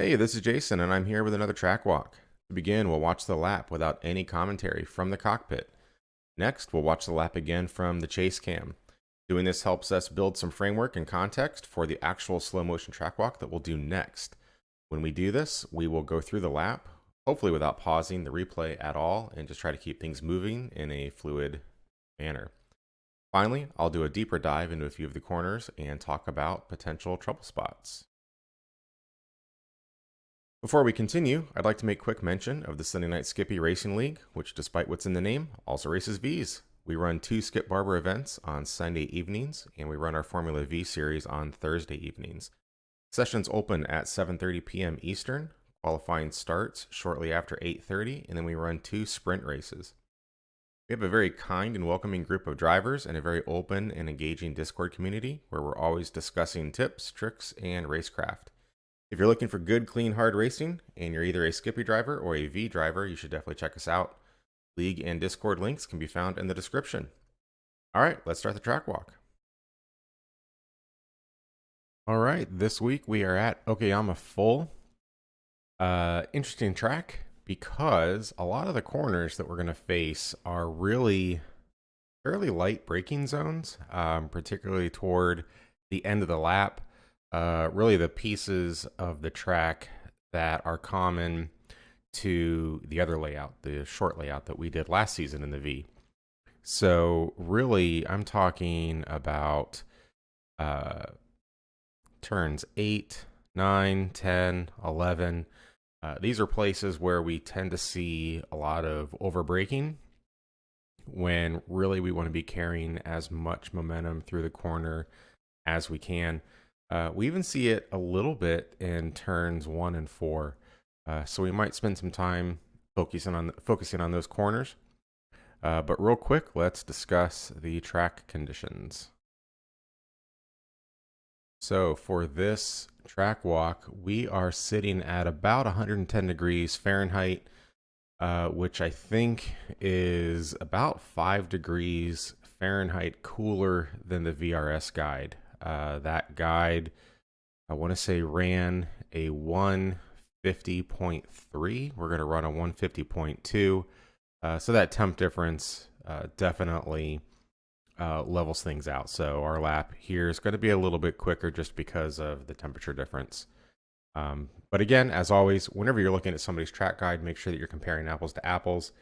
Hey, this is Jason, and I'm here with another track walk. To begin, we'll watch the lap without any commentary from the cockpit. Next, we'll watch the lap again from the chase cam. Doing this helps us build some framework and context for the actual slow motion track walk that we'll do next. When we do this, we will go through the lap, hopefully without pausing the replay at all, and just try to keep things moving in a fluid manner. Finally, I'll do a deeper dive into a few of the corners and talk about potential trouble spots. Before we continue, I'd like to make quick mention of the Sunday Night Skippy Racing League, which, despite what's in the name, also races Vs. We run 2 Skip Barber events on Sunday evenings, and we run our Formula V series on Thursday evenings. Sessions open at 7:30 p.m. Eastern. Qualifying starts shortly after 8:30, and then we run 2 sprint races. We have a very kind and welcoming group of drivers and a very open and engaging Discord community where we're always discussing tips, tricks, and racecraft. If you're looking for good, clean, hard racing, and you're either a Skippy driver or a V driver, you should definitely check us out. League and Discord links can be found in the description. All right, let's start the track walk. All right, this week we are at Okayama Full. Interesting track because a lot of the corners that we're going to face are really fairly light braking zones, particularly toward the end of the lap. Really the pieces of the track that are common to the other layout, the short layout that we did last season in the V. So really, I'm talking about turns 8, 9, 10, 11. These are places where we tend to see a lot of overbraking when really we want to be carrying as much momentum through the corner as we can. We even see it a little bit in turns 1 and 4. So we might spend some time focusing on those corners. But real quick, let's discuss the track conditions. So for this track walk, we are sitting at about 110 degrees Fahrenheit, which I think is about 5 degrees Fahrenheit cooler than the VRS guide. That guide, I want to say, ran a 150.3. We're going to run a 150.2. So that temp difference definitely levels things out. So our lap here is going to be a little bit quicker just because of the temperature difference. But again, as always, whenever you're looking at somebody's track guide, make sure that you're comparing apples to apples.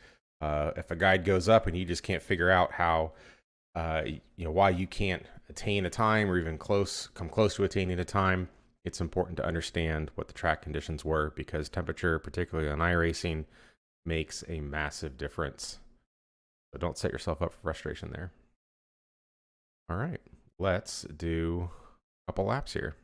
If a guide goes up and you just can't figure out how, why you can't attain a time or even come close to attaining a time, it's important to understand what the track conditions were, because temperature, particularly on iRacing, makes a massive difference. So don't set yourself up for frustration there. All right, let's do a couple laps here.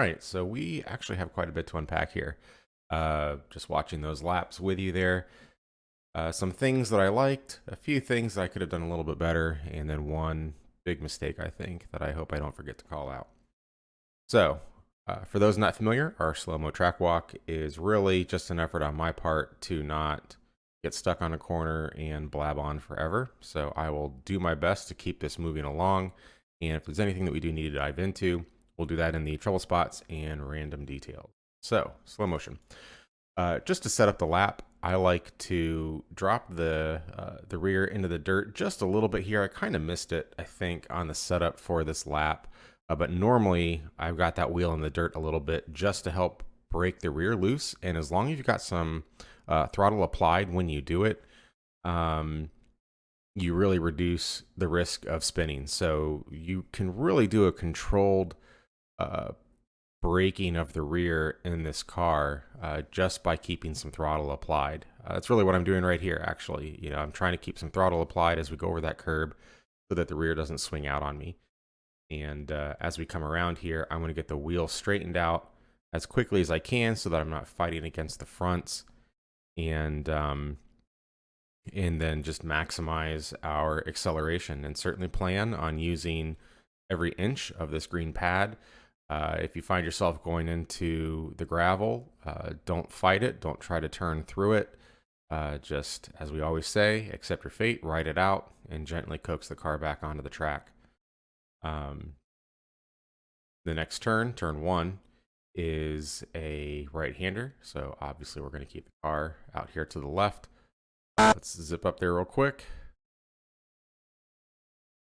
right, so we actually have quite a bit to unpack here. Just watching those laps with you there. Some things that I liked, a few things that I could have done a little bit better, and then one big mistake, I think, that I hope I don't forget to call out. So, for those not familiar, our slow-mo track walk is really just an effort on my part to not get stuck on a corner and blab on forever. So I will do my best to keep this moving along. And if there's anything that we do need to dive into, we'll do that in the trouble spots and random details. So, slow motion. Just to set up the lap, I like to drop the rear into the dirt just a little bit here. I kind of missed it, I think, on the setup for this lap. But normally, I've got that wheel in the dirt a little bit just to help break the rear loose. And as long as you've got some throttle applied when you do it, you really reduce the risk of spinning. So you can really do a controlled braking of the rear in this car just by keeping some throttle applied. That's really what I'm doing right here, actually. You know, I'm trying to keep some throttle applied as we go over that curb so that the rear doesn't swing out on me. And as we come around here, I'm going to get the wheel straightened out as quickly as I can so that I'm not fighting against the fronts. And then just maximize our acceleration, and certainly plan on using every inch of this green pad. If you find yourself going into the gravel, don't fight it. Don't try to turn through it. Just, as we always say, accept your fate, ride it out, and gently coax the car back onto the track. The next turn, turn 1, is a right-hander. So obviously we're going to keep the car out here to the left. Let's zip up there real quick.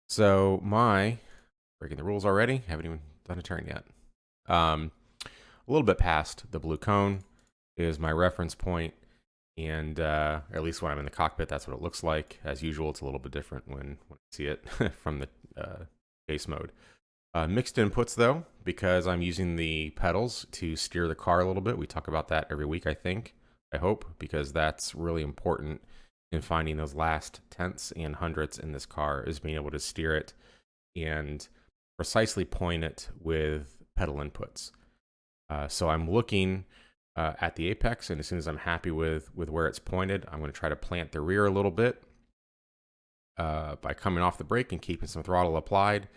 So breaking the rules already, haven't even done a turn yet. A little bit past the blue cone is my reference point, and at least when I'm in the cockpit, that's what it looks like. As usual, it's a little bit different when I see it from the base mode. Mixed inputs, though, because I'm using the pedals to steer the car a little bit. We talk about that every week, I hope, because that's really important in finding those last tenths and hundredths in this car, is being able to steer it and precisely point it with pedal inputs. So I'm looking at the apex, and as soon as I'm happy with where it's pointed, I'm going to try to plant the rear a little bit by coming off the brake and keeping some throttle applied.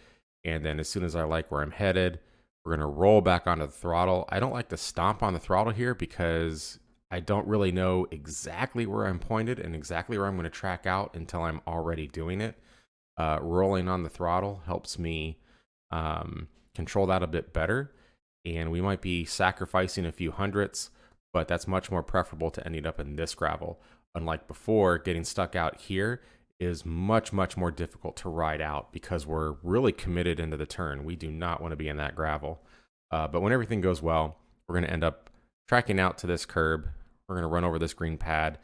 And then as soon as I like where I'm headed, we're going to roll back onto the throttle. I don't like to stomp on the throttle here because I don't really know exactly where I'm pointed and exactly where I'm going to track out until I'm already doing it. Rolling on the throttle helps me control that a bit better. And we might be sacrificing a few hundredths, but that's much more preferable to ending up in this gravel. Unlike before, getting stuck out here is much, much more difficult to ride out because we're really committed into the turn. We do not want to be in that gravel. But when everything goes well, we're going to end up tracking out to this curb. We're going to run over this green pad,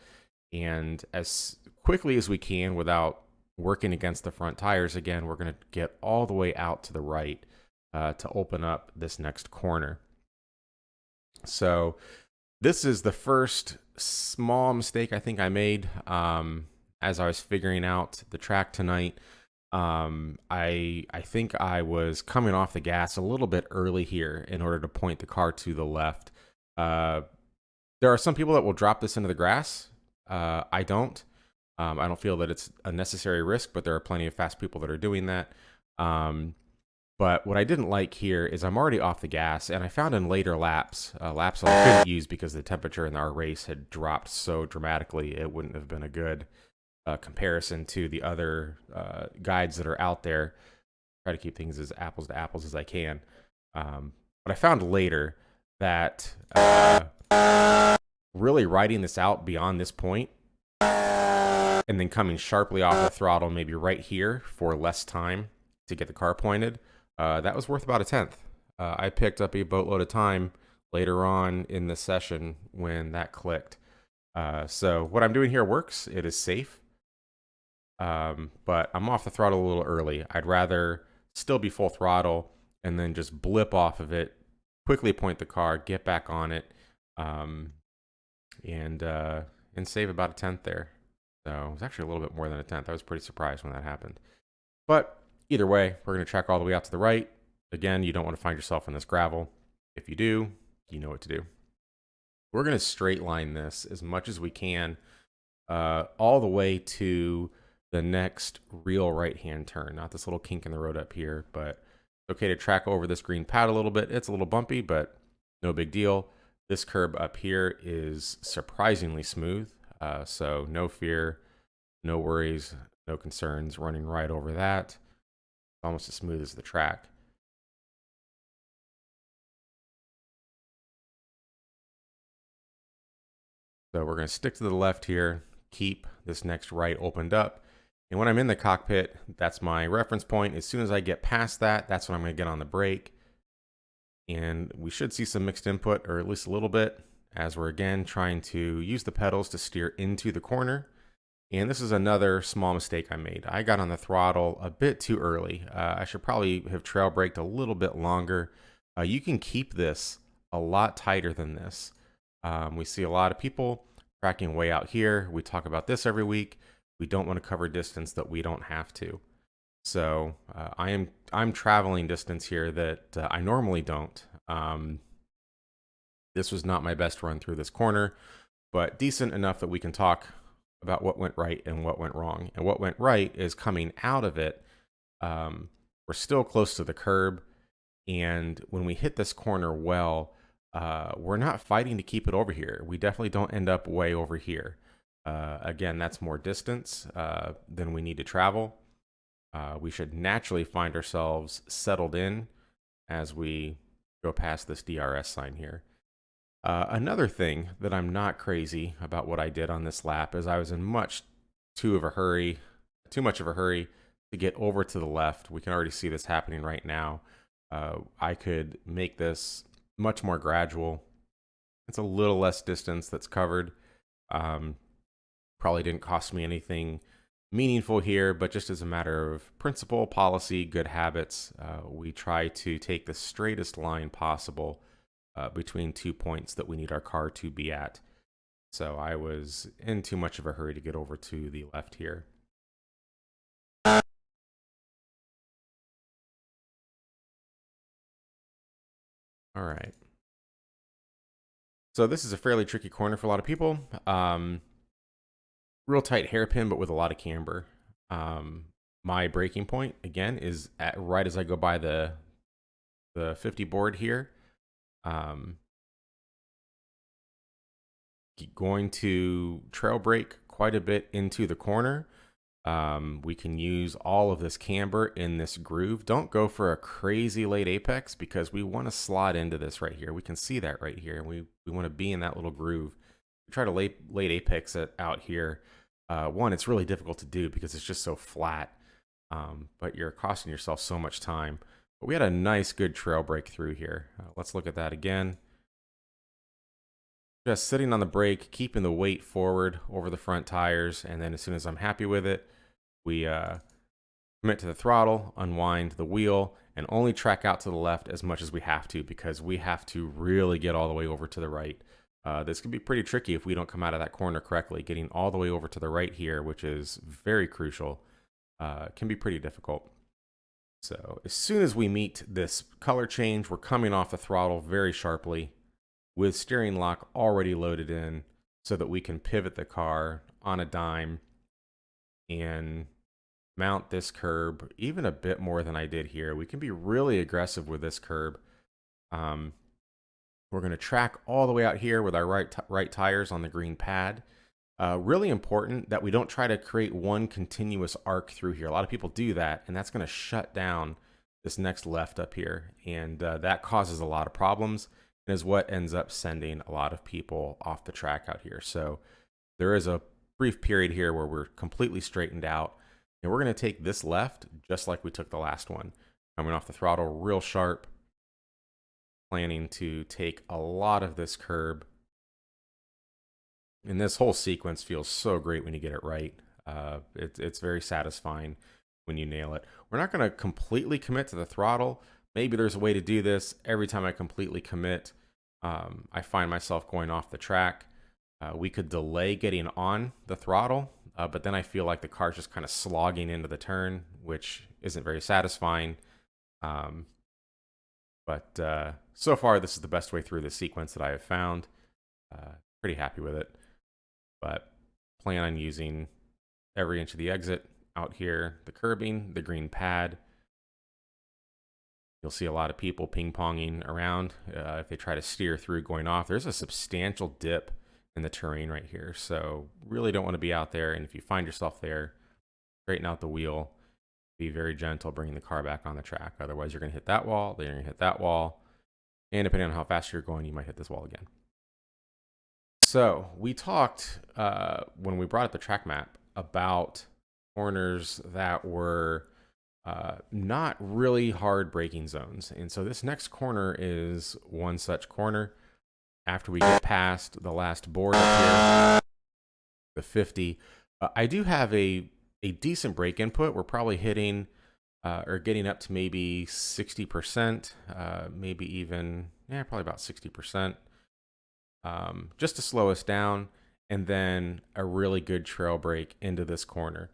and as quickly as we can without working against the front tires again, we're going to get all the way out to the right to open up this next corner. So this is the first small mistake I think I made as I was figuring out the track tonight. I think I was coming off the gas a little bit early here in order to point the car to the left. There are some people that will drop this into the grass. I don't. I don't feel that it's a necessary risk, but there are plenty of fast people that are doing that. But what I didn't like here is I'm already off the gas, and I found in later laps that I couldn't use because the temperature in our race had dropped so dramatically, it wouldn't have been a good comparison to the other guides that are out there. Try to keep things as apples to apples as I can. But I found later that really riding this out beyond this point and then coming sharply off the throttle, maybe right here for less time to get the car pointed, that was worth about a tenth. I picked up a boatload of time later on in the session when that clicked. So what I'm doing here works. It is safe. But I'm off the throttle a little early. I'd rather still be full throttle and then just blip off of it, quickly point the car, get back on it, and save about a tenth there. So it was actually a little bit more than a tenth. I was pretty surprised when that happened. But either way, we're going to track all the way out to the right. Again, you don't want to find yourself in this gravel. If you do, you know what to do. We're going to straight line this as much as we can all the way to the next real right-hand turn. Not this little kink in the road up here, but it's okay to track over this green pad a little bit. It's a little bumpy, but no big deal. This curb up here is surprisingly smooth, so no fear, no worries, no concerns running right over that. It's almost as smooth as the track. So we're going to stick to the left here, keep this next right opened up. And when I'm in the cockpit, that's my reference point. As soon as I get past that, that's when I'm going to get on the brake. And we should see some mixed input, or at least a little bit, as we're again trying to use the pedals to steer into the corner. And this is another small mistake I made. I got on the throttle a bit too early. I should probably have trail braked a little bit longer. You can keep this a lot tighter than this. We see a lot of people tracking way out here. We talk about this every week. We don't want to cover distance that we don't have to. So I'm traveling distance here that I normally don't. This was not my best run through this corner, but decent enough that we can talk about what went right and what went wrong. And what went right is coming out of it. We're still close to the curb, and when we hit this corner well, we're not fighting to keep it over here. We definitely don't end up way over here. Again, that's more distance than we need to travel. We should naturally find ourselves settled in as we go past this DRS sign here. Another thing that I'm not crazy about what I did on this lap is I was in too much of a hurry to get over to the left. We can already see this happening right now. I could make this much more gradual. It's a little less distance that's covered. Probably didn't cost me anything meaningful here, but just as a matter of principle, policy, good habits, we try to take the straightest line possible between 2 points that we need our car to be at. So I was in too much of a hurry to get over to the left here. All right. So this is a fairly tricky corner for a lot of people. Real tight hairpin, but with a lot of camber. My braking point, again, is at right as I go by the 50 board here. Going to trail brake quite a bit into the corner. We can use all of this camber in this groove. Don't go for a crazy late apex because we want to slot into this right here. We can see that right here. We want to be in that little groove. We try to late apex it out here. One, it's really difficult to do because it's just so flat, but you're costing yourself so much time. But we had a nice, good trail breakthrough here. Let's look at that again. Just sitting on the brake, keeping the weight forward over the front tires, and then as soon as I'm happy with it, we commit to the throttle, unwind the wheel, and only track out to the left as much as we have to because we have to really get all the way over to the right. This can be pretty tricky if we don't come out of that corner correctly. Getting all the way over to the right here, which is very crucial, can be pretty difficult. So as soon as we meet this color change, we're coming off the throttle very sharply with steering lock already loaded in so that we can pivot the car on a dime and mount this curb even a bit more than I did here. We can be really aggressive with this curb. We're going to track all the way out here with our right tires on the green pad. Really important that we don't try to create one continuous arc through here. A lot of people do that, and that's going to shut down this next left up here, and that causes a lot of problems and is what ends up sending a lot of people off the track out here. So there is a brief period here where we're completely straightened out, and we're going to take this left just like we took the last one. Coming off the throttle real sharp, planning to take a lot of this curb. And this whole sequence feels so great when you get it right. It's very satisfying when you nail it. We're not going to completely commit to the throttle. Maybe there's a way to do this. Every time I completely commit, I find myself going off the track. We could delay getting on the throttle, but then I feel like the car's just kind of slogging into the turn, which isn't very satisfying. But so far, this is the best way through the sequence that I have found. Pretty happy with it. But plan on using every inch of the exit out here, the curbing, the green pad. You'll see a lot of people ping-ponging around if they try to steer through going off. There's a substantial dip in the terrain right here, so really don't want to be out there. And if you find yourself there, straighten out the wheel. Be very gentle bringing the car back on the track. Otherwise, you're going to hit that wall, then you're going to hit that wall. And depending on how fast you're going, you might hit this wall again. So we talked when we brought up the track map about corners that were not really hard braking zones. And so this next corner is one such corner. After we get past the last board up here, the 50, I do have a decent brake input. We're probably hitting or getting up to maybe 60%, maybe even, probably about 60%, just to slow us down. And then a really good trail brake into this corner.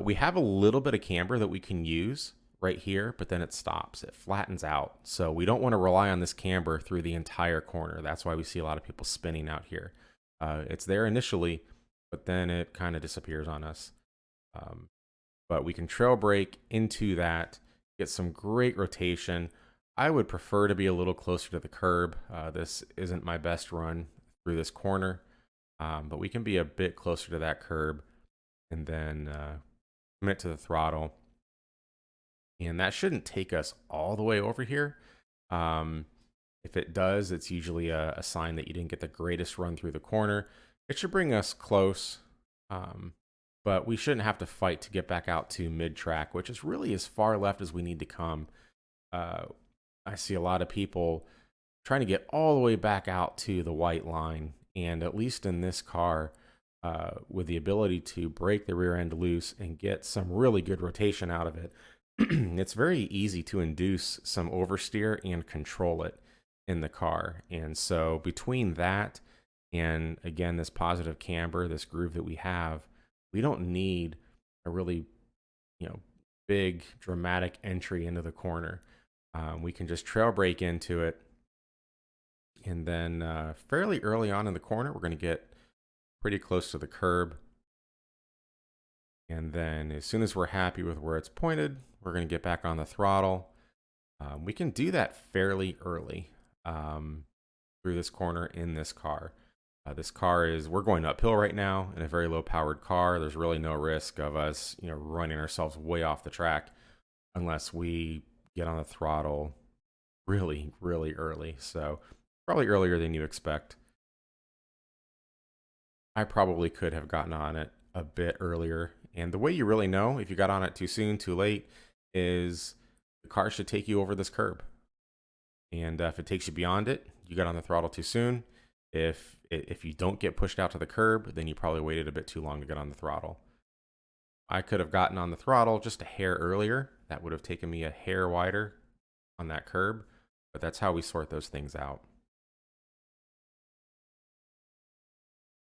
We have a little bit of camber that we can use right here, but then it stops. It flattens out. So we don't want to rely on this camber through the entire corner. That's why we see a lot of people spinning out here. It's there initially, but then it kind of disappears on us. But we can trail brake into that, get some great rotation. I would prefer to be a little closer to the curb. This isn't my best run through this corner, but we can be a bit closer to that curb and then commit to the throttle. And that shouldn't take us all the way over here. If it does, it's usually a sign that you didn't get the greatest run through the corner. It should bring us close, but we shouldn't have to fight to get back out to mid-track, which is really as far left as we need to come. I see a lot of people trying to get all the way back out to the white line, and at least in this car, with the ability to break the rear end loose and get some really good rotation out of it, it's very easy to induce some oversteer and control it in the car. And so between that and, again, this positive camber, this groove that we have, we don't need a really, big dramatic entry into the corner. We can just trail brake into it. And then fairly early on in the corner, we're going to get pretty close to the curb. And then as soon as we're happy with where it's pointed, we're going to get back on the throttle. We can do that fairly early through this corner in this car. We're going uphill right now in a very low powered car. There's really no risk of us, running ourselves way off the track unless we get on the throttle really, really early. So probably earlier than you expect. I probably could have gotten on it a bit earlier. And the way you really know if you got on it too soon, too late, is the car should take you over this curb. And if it takes you beyond it, you got on the throttle too soon. If you don't get pushed out to the curb, then you probably waited a bit too long to get on the throttle. I could have gotten on the throttle just a hair earlier. That would have taken me a hair wider on that curb. But that's how we sort those things out.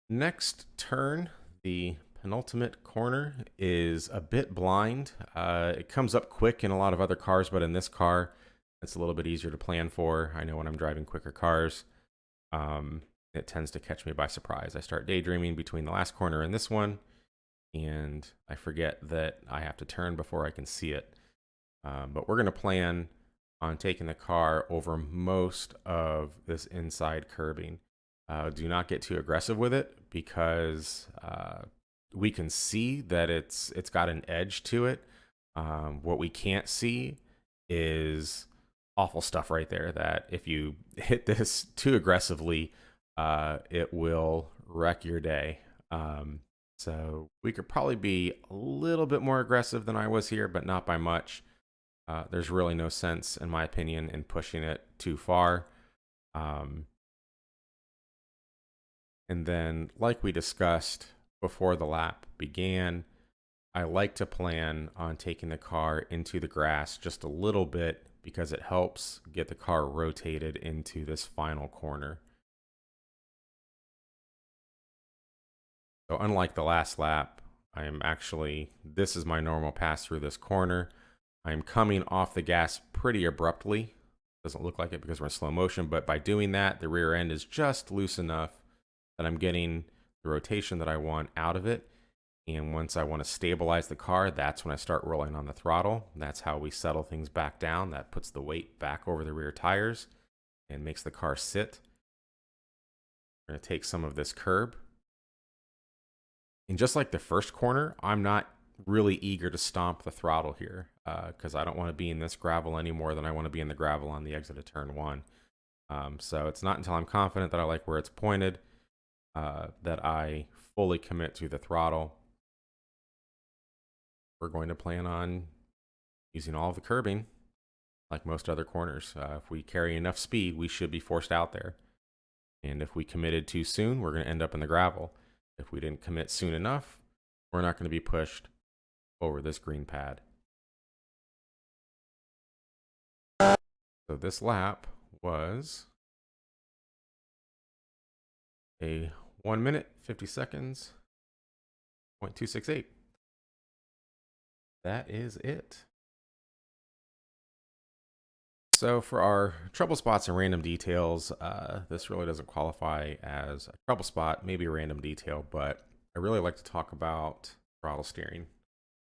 Next turn, the penultimate corner, is a bit blind. It comes up quick in a lot of other cars, but in this car, it's a little bit easier to plan for. I know when I'm driving quicker cars, it tends to catch me by surprise. I start daydreaming between the last corner and this one, and I forget that I have to turn before I can see it. But we're going to plan on taking the car over most of this inside curbing. Do not get too aggressive with it because we can see that it's got an edge to it. What we can't see is awful stuff right there that if you hit this too aggressively, it will wreck your day. So we could probably be a little bit more aggressive than I was here, but not by much. There's really no sense, in my opinion, in pushing it too far. And then, like we discussed before the lap began, I like to plan on taking the car into the grass just a little bit because it helps get the car rotated into this final corner. So unlike the last lap, this is my normal pass through this corner. I'm coming off the gas pretty abruptly Doesn't look like it because we're in slow motion, but by doing that, the rear end is just loose enough that I'm getting the rotation that I want out of it. And once I want to stabilize the car, that's when I start rolling on the throttle. That's how we settle things back down. That puts the weight back over the rear tires and makes the car sit. We're going to take some of this curb. And just like the first corner, I'm not really eager to stomp the throttle here because I don't want to be in this gravel any more than I want to be in the gravel on the exit of turn 1. So it's not until I'm confident that I like where it's pointed that I fully commit to the throttle. We're going to plan on using all of the curbing like most other corners. If we carry enough speed, we should be forced out there. And if we committed too soon, we're going to end up in the gravel. If we didn't commit soon enough, we're not going to be pushed over this green pad. So this lap was a 1 minute, 50 seconds, 0.268. That is it. So for our trouble spots and random details, this really doesn't qualify as a trouble spot, maybe a random detail, but I really like to talk about throttle steering.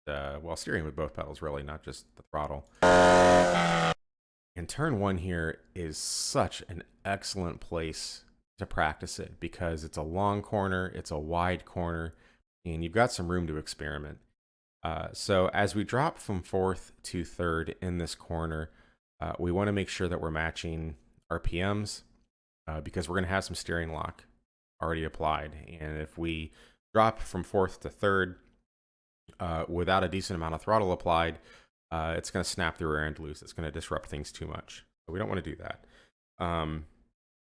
Well, steering with both pedals, really, not just the throttle. And turn 1 here is such an excellent place to practice it because it's a long corner, it's a wide corner, and you've got some room to experiment. So as we drop from 4th to 3rd in this corner, we want to make sure that we're matching RPMs because we're going to have some steering lock already applied. And if we drop from 4th to 3rd without a decent amount of throttle applied, it's going to snap the rear end loose. It's going to disrupt things too much. So we don't want to do that. And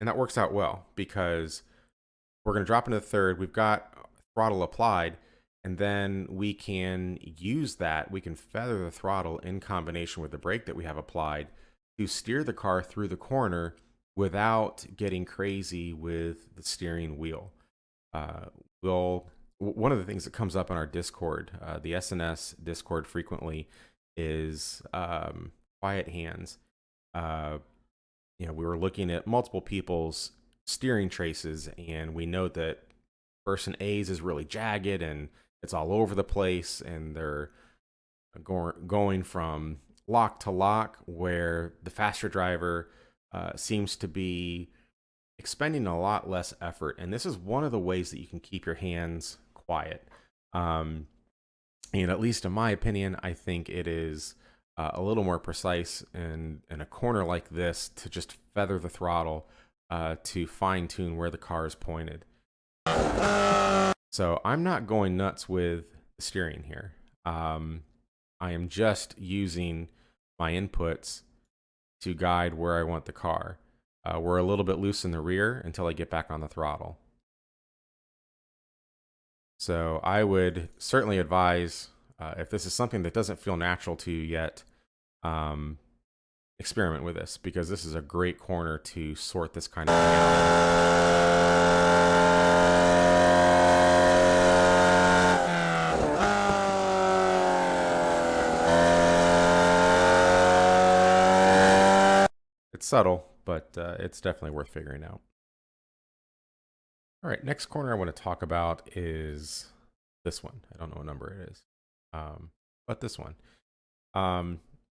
that works out well because we're going to drop into the 3rd. We've got throttle applied. And then we can use that. We can feather the throttle in combination with the brake that we have applied to steer the car through the corner without getting crazy with the steering wheel. One of the things that comes up in our Discord, the SNS Discord frequently, is quiet hands. We were looking at multiple people's steering traces, and we know that person A's is really jagged and it's all over the place, and they're going from lock to lock, where the faster driver seems to be expending a lot less effort. And this is one of the ways that you can keep your hands quiet. And at least in my opinion, I think it is a little more precise in a corner like this to just feather the throttle to fine tune where the car is pointed. So I'm not going nuts with the steering here. I am just using my inputs to guide where I want the car. We're a little bit loose in the rear until I get back on the throttle. So I would certainly advise, if this is something that doesn't feel natural to you yet, experiment with this, because this is a great corner to sort this kind of thing out. It's subtle, but it's definitely worth figuring out. All right, next corner I want to talk about is this one. I don't know what number it is, but this one.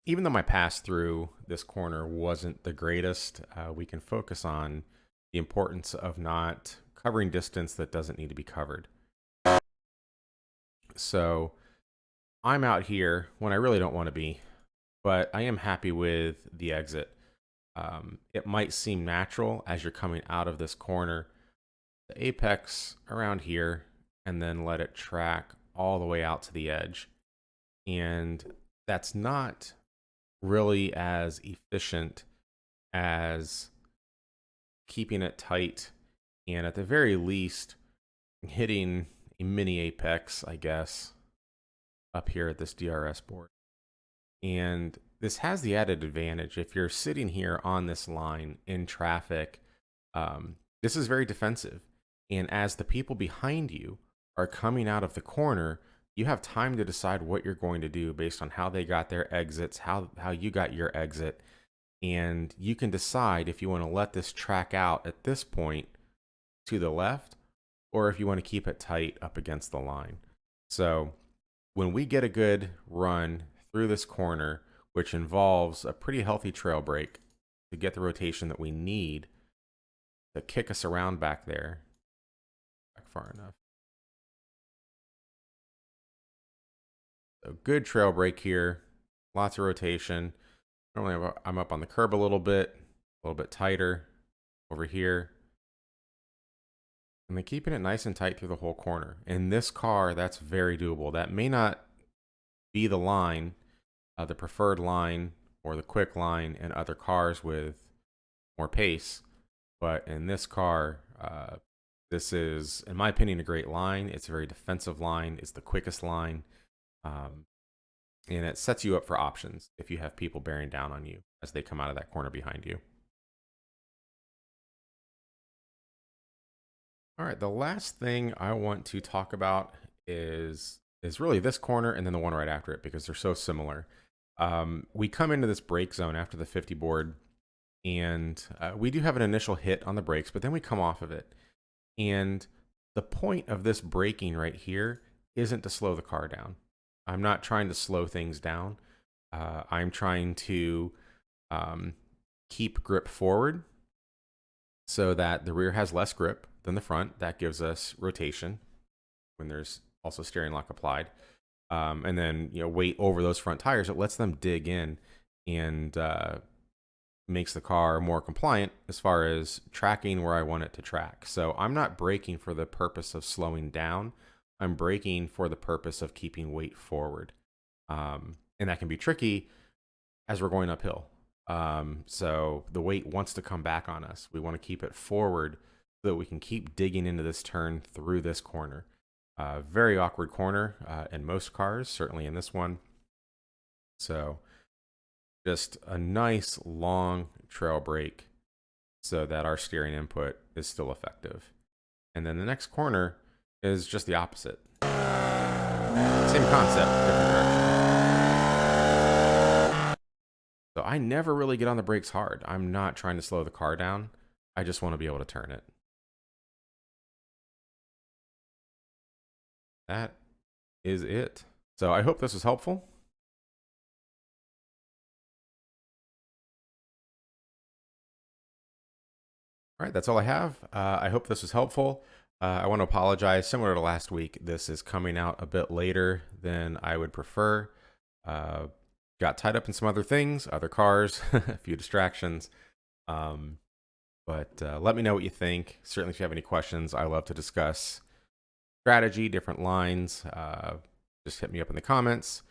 Even though my pass through this corner wasn't the greatest, we can focus on the importance of not covering distance that doesn't need to be covered. So I'm out here when I really don't want to be, but I am happy with the exit. It might seem natural as you're coming out of this corner, the apex around here, and then let it track all the way out to the edge. And that's not really as efficient as keeping it tight and at the very least hitting a mini apex, I guess, up here at this DRS board. And this has the added advantage. If you're sitting here on this line in traffic, this is very defensive. And as the people behind you are coming out of the corner, you have time to decide what you're going to do based on how they got their exits, how you got your exit. And you can decide if you want to let this track out at this point to the left, or if you want to keep it tight up against the line. So when we get a good run through this corner, which involves a pretty healthy trail brake to get the rotation that we need to kick us around back there, back far enough. So good trail brake here, lots of rotation. Normally I'm up on the curb a little bit tighter over here. And then keeping it nice and tight through the whole corner. In this car, that's very doable. That may not be the line, the preferred line or the quick line in other cars with more pace. But in this car, this is, in my opinion, a great line. It's a very defensive line. It's the quickest line. And it sets you up for options if you have people bearing down on you as they come out of that corner behind you. All right, the last thing I want to talk about is really this corner and then the one right after it, because they're so similar. We come into this brake zone after the 50 board, and we do have an initial hit on the brakes, but then we come off of it. And the point of this braking right here isn't to slow the car down. I'm not trying to slow things down. I'm trying to keep grip forward so that the rear has less grip than the front. That gives us rotation when there's also steering lock applied. And then, weight over those front tires, it lets them dig in and makes the car more compliant as far as tracking where I want it to track. So I'm not braking for the purpose of slowing down. I'm braking for the purpose of keeping weight forward. And that can be tricky as we're going uphill. So the weight wants to come back on us. We want to keep it forward so that we can keep digging into this turn through this corner. Very awkward corner in most cars, certainly in this one. So just a nice long trail brake so that our steering input is still effective. And then the next corner is just the opposite. Same concept, different direction. So I never really get on the brakes hard. I'm not trying to slow the car down. I just want to be able to turn it. That is it. So I hope this was helpful. All right, that's all I have. I hope this was helpful. I want to apologize. Similar to last week, this is coming out a bit later than I would prefer. Got tied up in some other things, other cars, a few distractions. But let me know what you think. Certainly, if you have any questions, I love to discuss strategy, different lines. Just hit me up in the comments.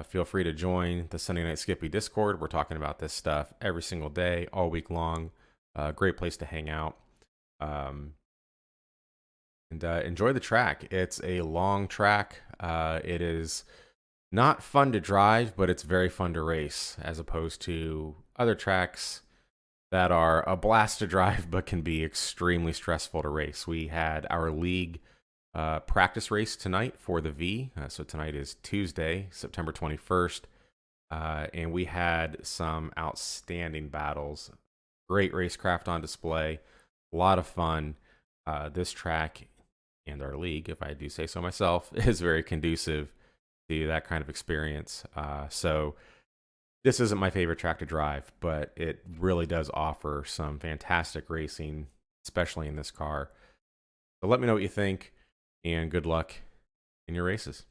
Feel free to join the Sunday Night Skippy Discord. We're talking about this stuff every single day, all week long. Great place to hang out. And enjoy the track. It's a long track. It is not fun to drive, but it's very fun to race, as opposed to other tracks that are a blast to drive, but can be extremely stressful to race. We had our league practice race tonight for the V. So tonight is Tuesday, September 21st. And we had some outstanding battles. Great racecraft on display. A lot of fun. This track and our league, if I do say so myself, is very conducive to that kind of experience. So this isn't my favorite track to drive, but it really does offer some fantastic racing, especially in this car. So let me know what you think, and good luck in your races.